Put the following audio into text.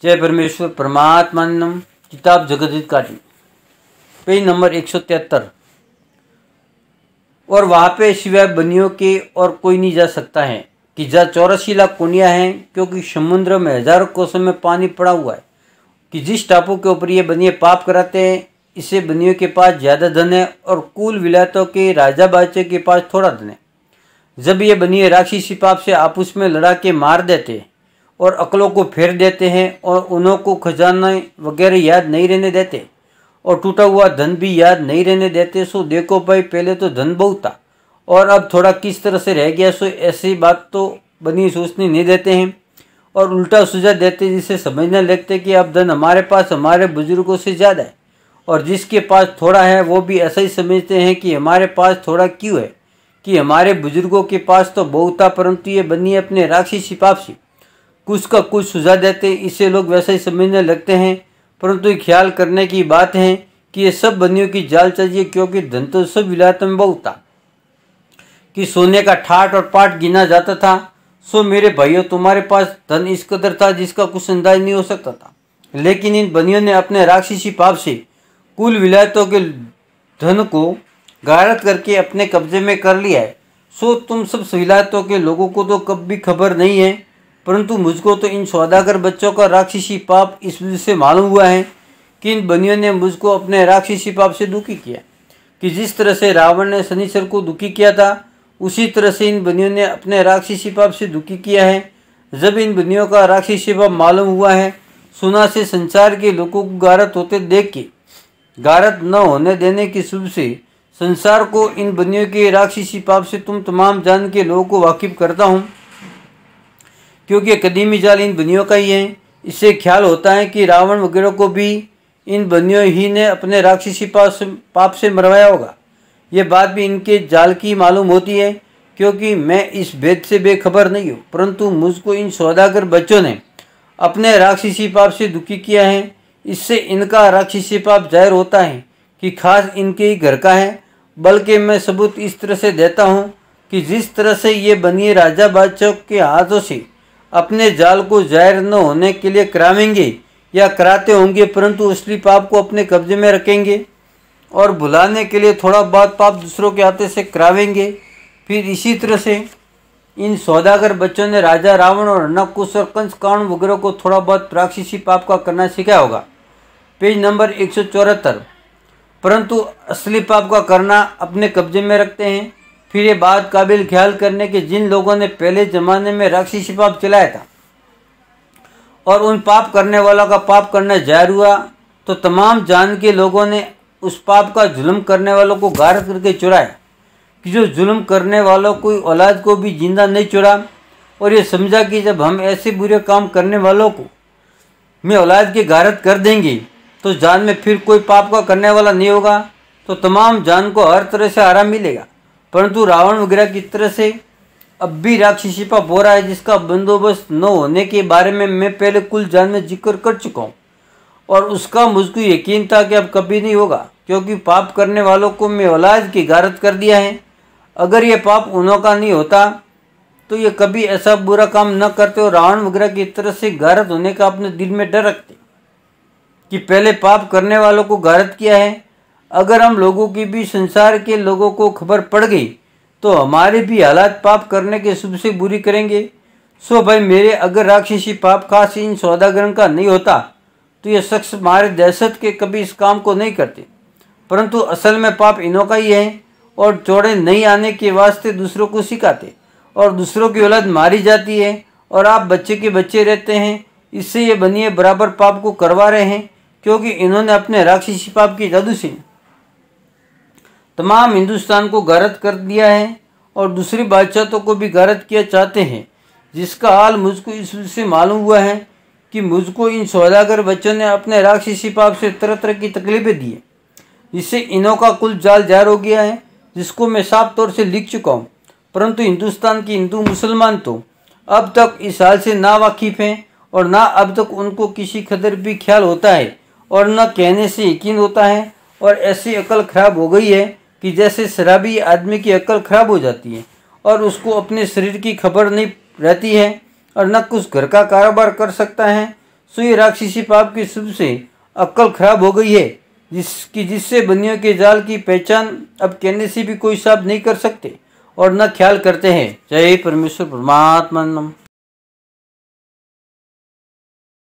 जय परमेश्वर परमात्मानंदम। किताब जगदीत काटी, पेज नंबर 173। और वहाँ पे सिवाय बनियों के और कोई नहीं जा सकता है कि जहाँ 84 लाख कोनियाँ हैं, क्योंकि समुद्र में हजारों कोसों में पानी पड़ा हुआ है। कि जिस टापू के ऊपर ये बनिए पाप कराते हैं, इससे बनियों के पास ज़्यादा धन है और कुल विलायतों के राजा बादशाह के पास थोड़ा धन है। जब ये बनिए राक्षसी पाप से आपस में लड़ा के मार देते हैं और अकलों को फेर देते हैं और उन्हों को खजाना वगैरह याद नहीं रहने देते और टूटा हुआ धन भी याद नहीं रहने देते। सो देखो भाई, पहले तो धन बहुत था और अब थोड़ा किस तरह से रह गया। सो ऐसी बात तो बनी सोचने नहीं देते हैं और उल्टा सुझाव देते, जिसे समझने लगते कि अब धन हमारे पास हमारे बुजुर्गों से ज़्यादा है। और जिसके पास थोड़ा है वो भी ऐसा ही समझते हैं कि हमारे पास थोड़ा क्यों है, कि हमारे बुजुर्गों के पास तो बहुत था। परंतु ये बनिए अपने राक्षसी पाप से कुछ का कुछ सुझाव देते, इसे लोग वैसा ही समझने लगते हैं। परंतु ख्याल करने की बात है कि ये सब बनियों की जाल चाहिए, क्योंकि धन तो सब विलायतों में बहुत था कि सोने का ठाट और पाट गिना जाता था। सो मेरे भाइयों, तुम्हारे पास धन इस कदर था जिसका कुछ अंदाज नहीं हो सकता था। लेकिन इन बनियों ने अपने राक्षसी पाप से कुल विलायतों के धन को गारत करके अपने कब्जे में कर लिया है। सो तुम सब विलायतों के लोगों को तो कभी खबर नहीं है, परंतु मुझको तो इन सौदागर बच्चों का राक्षसी पाप इस वजह से मालूम हुआ है कि इन बनियों ने मुझको अपने राक्षसी पाप से दुखी किया। कि जिस तरह से रावण ने शनिश्चर को दुखी किया था, उसी तरह से इन बनियों ने अपने राक्षसी पाप से दुखी किया है। जब इन बनियों का राक्षसी पाप मालूम हुआ है, सुना से संसार के लोगों को गारत होते देख के गारत न होने देने की शुभ से संसार को इन बनियों के राक्षसी पाप से तुम तमाम जान के लोगों को वाकिफ करता हूँ, क्योंकि कदीमी जाल इन बनियों का ही है। इससे ख्याल होता है कि रावण वगैरह को भी इन बनियों ही ने अपने राक्षसी पाप से मरवाया होगा। ये बात भी इनके जाल की मालूम होती है, क्योंकि मैं इस भेद से बेखबर नहीं हूँ। परंतु मुझको इन सौदागर बच्चों ने अपने राक्षसी पाप से दुखी किया है। इससे इनका राक्षसी पाप जाहिर होता है कि खास इनके ही घर का है। बल्कि मैं सबूत इस तरह से देता हूँ कि जिस तरह से ये बनिए राजा बादशाह के हाथों से अपने जाल को जाहिर न होने के लिए करावेंगे या कराते होंगे, परंतु असली पाप को अपने कब्जे में रखेंगे और भुलाने के लिए थोड़ा बहुत पाप दूसरों के हाथे से करावेंगे। फिर इसी तरह से इन सौदागर बच्चों ने राजा रावण और नकुश और कंस कांड वगैरह को थोड़ा बहुत राक्षसी पाप का करना सीखा होगा। Page number 174। परंतु असली पाप का करना अपने कब्जे में रखते हैं। फिर ये बात काबिल ख्याल करने के जिन लोगों ने पहले ज़माने में राक्षसी पाप चलाया था और उन पाप करने वालों का पाप करना जाहिर हुआ, तो तमाम जान के लोगों ने उस पाप का जुल्म करने वालों को गारत करके चुराया। कि जो जुल्म करने वालों कोई औलाद को भी जिंदा नहीं चुरा, और ये समझा कि जब हम ऐसे बुरे काम करने वालों को में औलाद की गारत कर देंगे तो जान में फिर कोई पाप का करने वाला नहीं होगा, तो तमाम जान को हर तरह से आराम मिलेगा। परंतु रावण वगैरह की तरह से अब भी राक्षसी पाप हो रहा है, जिसका बंदोबस्त न होने के बारे में मैं पहले कुल जान में जिक्र कर चुका हूँ। और उसका मुझको यकीन था कि अब कभी नहीं होगा, क्योंकि पाप करने वालों को मैं औलाद की गारत कर दिया है। अगर ये पाप उन्हों का नहीं होता तो ये कभी ऐसा बुरा काम न करते और रावण वगैरह की तरह से गारत होने का अपने दिल में डर रखते कि पहले पाप करने वालों को गारत किया है। अगर हम लोगों की भी संसार के लोगों को खबर पड़ गई तो हमारे भी हालात पाप करने के शुभ से बुरी करेंगे। सो भाई मेरे, अगर राक्षसी पाप खास इन सौदागरों का नहीं होता तो ये शख्स हमारे दहशत के कभी इस काम को नहीं करते। परंतु असल में पाप इन्हों का ही है और चौड़े नहीं आने के वास्ते दूसरों को सिखाते और दूसरों की औलाद मारी जाती है और आप बच्चे के बच्चे रहते हैं। इससे ये बनिए बराबर पाप को करवा रहे हैं, क्योंकि इन्होंने अपने राक्षसी पाप की जादू से तमाम हिंदुस्तान को गारत कर दिया है और दूसरी बादशाहों को भी गारत किया चाहते हैं। जिसका हाल मुझको इस से मालूम हुआ है कि मुझको इन सौदागर बच्चों ने अपने राक्षसी पाप से तरह तरह की तकलीफें दी है, जिससे इन्हों का कुल जाल जाहिर हो गया है, जिसको मैं साफ तौर से लिख चुका हूँ। परंतु हिंदुस्तान के हिंदू मुसलमान तो अब तक इस हाल से ना वाकिफ़ हैं और ना अब तक उनको किसी कदर भी ख्याल होता है और न कहने से यकीन होता है। और ऐसी अकल ख़राब हो गई है कि जैसे शराबी आदमी की अकल ख़राब हो जाती है और उसको अपने शरीर की खबर नहीं रहती है और न कुछ घर का कारोबार कर सकता है। सो ये राक्षसी पाप के शुभ से अक्ल खराब हो गई है, जिससे बनियों के जाल की पहचान अब कहने से भी कोई साफ नहीं कर सकते और न ख्याल करते हैं। जय परमेश्वर परमात्मा नम।